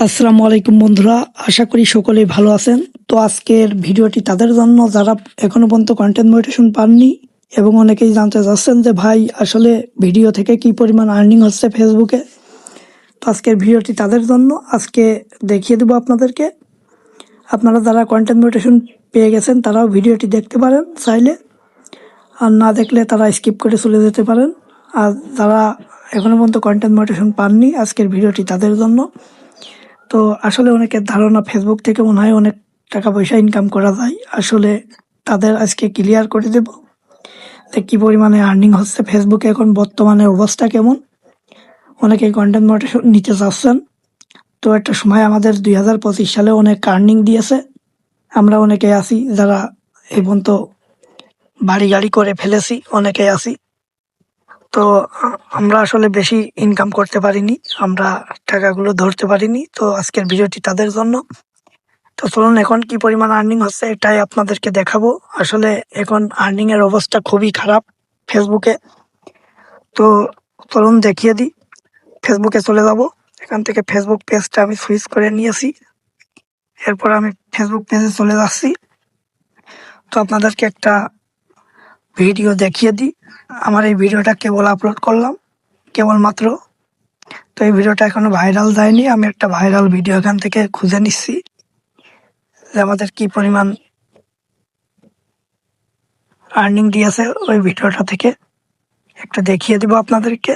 আসসালামু আলাইকুম বন্ধুরা, আশা করি সকলেই ভালো আছেন। তো আজকের ভিডিওটি তাদের জন্য যারা এখনো পর্যন্ত কন্টেন্ট মনিটাইজেশন পাননি এবং অনেকেই জানতে চাচ্ছেন যে ভাই আসলে ভিডিও থেকে কি পরিমাণ আর্নিং হচ্ছে ফেসবুকে। তো আজকের ভিডিওটি তাদের জন্য। আজকে দেখিয়ে দেবো আপনাদেরকে। আপনারা যারা কন্টেন্ট মনিটাইজেশন পেয়ে গেছেন তারাও ভিডিওটি দেখতে পারেন চাইলে, আর না দেখলে তারা স্কিপ করে চলে যেতে পারেন। আর যারা এখনো পর্যন্ত কন্টেন্ট মনিটাইজেশন পাননি, আজকের ভিডিওটি তাদের জন্য। তো আসলে অনেকের ধারণা ফেসবুক থেকে মনে হয় অনেক টাকা পয়সা ইনকাম করা যায়। আসলে তাদের আজকে ক্লিয়ার করে দেব যে কী পরিমাণে আর্নিং হচ্ছে ফেসবুকে এখন বর্তমানে অবস্থা কেমন। অনেকেই কন্টেন্ট মনিটাইজেশন নিতে চাচ্ছেন। তো একটা সময় আমাদের 2025 সালে অনেক আর্নিং দিয়েছে। আমরা অনেকেই আছি যারা এই পর্যন্ত বাড়ি গাড়ি করে ফেলেছি, অনেকেই আছি। তো আমরা আসলে বেশি ইনকাম করতে পারিনি, আমরা টাকাগুলো ধরতে পারিনি। তো আজকের ভিডিওটি তাদের জন্য। তো চলুন এখন কি পরিমাণ আর্নিং হচ্ছে এটাই আপনাদেরকে দেখাবো। আসলে এখন আর্নিং এর অবস্থা খুবই খারাপ ফেসবুকে। তো চলুন দেখিয়ে দিই। ফেসবুকে চলে যাব। এখান থেকে ফেসবুক পেজটা আমি সুইচ করে নিয়েছি। এরপর আমি ফেসবুক পেজে চলে যাচ্ছি। তো আপনাদেরকে একটা ভিডিও দেখিয়ে দিই। আমার এই ভিডিওটা কেবল আপলোড করলাম, কেবলমাত্র। তো এই ভিডিওটা এখনো ভাইরাল যায়নি। আমি একটা ভাইরাল ভিডিও এখান থেকে খুঁজে নিচ্ছি যে আমাদের কি পরিমাণ আর্নিং দিয়েছে ওই ভিডিওটা থেকে। একটু দেখিয়ে দিব আপনাদেরকে,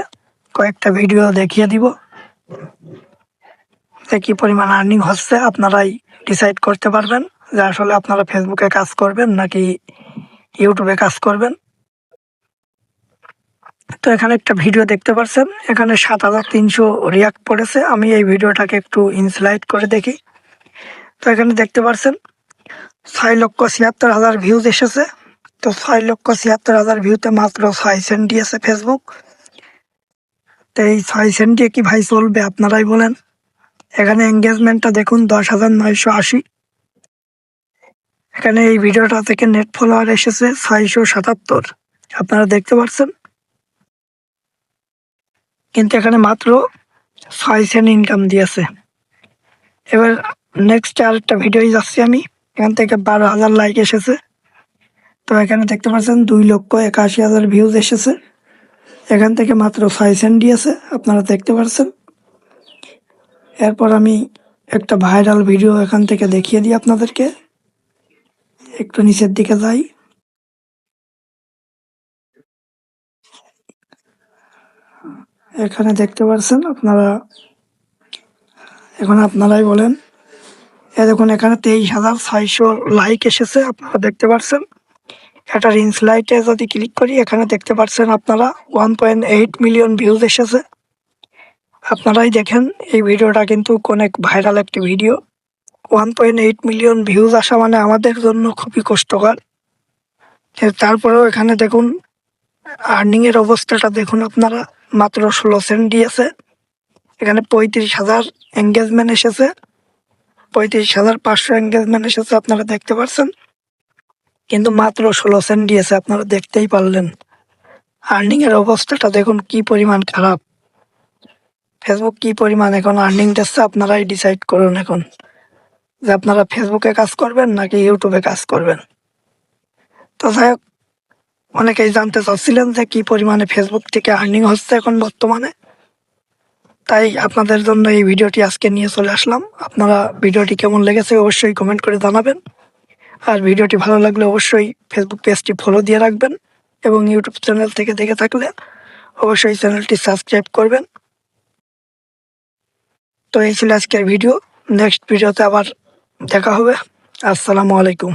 কয়েকটা ভিডিও দেখিয়ে দিব যে কি পরিমাণ আর্নিং হচ্ছে। আপনারাই ডিসাইড করতে পারবেন যে আসলে আপনারা ফেসবুকে কাজ করবেন নাকি ইউটিউবে কাজ করবেন। তো এখানে একটা ভিডিও দেখতে পাচ্ছেন, এখানে 7300 রিয়াক্ট পড়েছে। আমি এই ভিডিওটাকে একটু ইনস্লাইড করে দেখি। তো এখানে দেখতে পাচ্ছেন 6,76,000 ভিউজ এসেছে। তো 6,76,000 ভিউতে মাত্র 6 সেন্ট দিয়েছে ফেসবুক। তো এই 6 সেন্ট দিয়ে কি ভাই চলবে আপনারাই বলেন। এখানে এঙ্গেজমেন্টটা দেখুন 10,980। এখানে এই ভিডিওটা থেকে নেট ফলোয়ার এসেছে 677, আপনারা দেখতে পাচ্ছেন। কিন্তু এখানে মাত্র 6 সেন্ট ইনকাম দিয়েছে। এবার নেক্সট আরেকটা ভিডিও যাচ্ছি আমি। এখান থেকে 12,000 লাইক এসেছে। তো এখানে দেখতে পাচ্ছেন 2,81,000 ভিউজ এসেছে। এখান থেকে মাত্র 6 সেন্ট দিয়েছে, আপনারা দেখতে পাচ্ছেন। এরপর আমি একটা ভাইরাল ভিডিও এখান থেকে দেখিয়ে দিই আপনাদেরকে। একটু নিচের দিকে যাই। এখানে দেখতে পাচ্ছেন আপনারা, এখন আপনারাই বলেন। দেখুন এখানে 23,600 লাইক এসেছে, আপনারা দেখতে পাচ্ছেন। এটা রিন্স লাইটে যদি ক্লিক করি, এখানে দেখতে পাচ্ছেন আপনারা 1.8 মিলিয়ন ভিউজ এসেছে। আপনারাই দেখেন এই ভিডিওটা কিন্তু অনেক ভাইরাল একটি ভিডিও। 1.8 মিলিয়ন ভিউজ আসা মানে আমাদের জন্য খুবই কষ্টকর। তারপরেও এখানে দেখুন আর্নিং এর অবস্থাটা দেখুন আপনারা, মাত্র 16 সেন্ট দিয়েছে। এখানে 35,000 এঙ্গেজমেন্ট এসেছে, 35,500 এঙ্গেজমেন্ট এসেছে, আপনারা দেখতে পাচ্ছেন। কিন্তু মাত্র 16 সেন্ট দিয়েছে, আপনারা দেখতেই পারলেন। আর্নিং এর অবস্থাটা দেখুন কি পরিমাণ খারাপ। ফেসবুক কি পরিমাণ এখন আর্নিং দিচ্ছে, আপনারাই ডিসাইড করুন এখন যে আপনারা ফেসবুকে কাজ করবেন নাকি ইউটিউবে কাজ করবেন। তো যাই হোক, অনেকেই জানতে চাচ্ছিলেন যে কি পরিমাণে ফেসবুক থেকে আর্নিং হচ্ছে এখন বর্তমানে। তাই আপনাদের জন্য এই ভিডিওটি আজকে নিয়ে চলে আসলাম। আপনারা ভিডিওটি কেমন লেগেছে অবশ্যই কমেন্ট করে জানাবেন। আর ভিডিওটি ভালো লাগলে অবশ্যই ফেসবুক পেজটি ফলো দিয়ে রাখবেন এবং ইউটিউব চ্যানেল থেকে দেখে থাকলে অবশ্যই চ্যানেলটি সাবস্ক্রাইব করবেন। তো এই ছিল আজকের ভিডিও। নেক্সট ভিডিওতে আবার দেখা হবে। আসসালামু আলাইকুম।